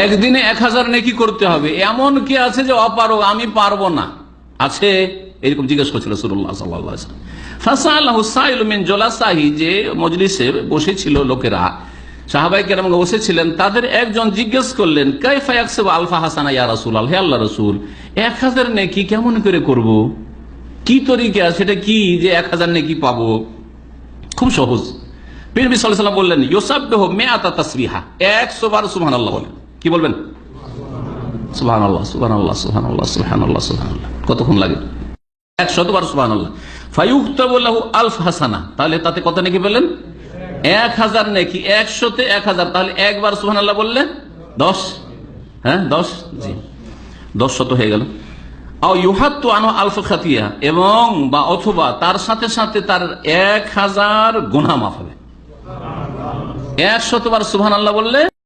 একদিনে 1000 নেকি করতে হবে, এমন কি আছে যে অপারগ, আমি পারবো না, আছে? এরকম জিজ্ঞেস করছিল রাসূলুল্লাহ সাল্লাল্লাহু আলাইহি ওয়াসাল্লাম। ফাসালাহু সাইল মিন জুলাসাহি, যে মজলিসে বসেছিল লোকেরা, সাহাবায়ে কেরাম বসেছিলেন, তাদের একজন জিজ্ঞেস করলেন, কাইফা ইয়াকসিবু আলফা হাসানা ইয়া রাসূলুল্লাহ, হে আল্লাহর রাসূল, 1000 নেকি কেমন করে করব, কি তরিকা, সেটা কি যে 1000 নেকি পাবো? খুব সহজ। নবী সাল্লাল্লাহু আলাইহি ওয়াসাল্লাম বললেন, ইউসাব্বিহু মিআতা তাসবিহা, 100 বার সুবহানাল্লাহ বলেন। কি বলবেন? সুবহানাল্লাহ, সুবহানাল্লাহ, সুবহানাল্লাহ, সুবহানাল্লাহ, সুবহানাল্লাহ। কতক্ষণ লাগে? 100 বার সুবহানাল্লাহ। ফায়ুক্তাবু লাহু আলফ হাসানা, তাহলে তাতে কত নেকি পেলেন? 1000 নেকি। 100-তে 1000, তাহলে একবার সুবহানাল্লাহ বললে 10, হ্যাঁ 10, জি 10 শত হয়ে গেল। আও ইউহাত্তু আনহু আলফ খাতিয়া, এবং বা অথবা তার সাথে সাথে তার 1000 গুনাহ মাফ হবে। 100 বার সুবহানাল্লাহ বললে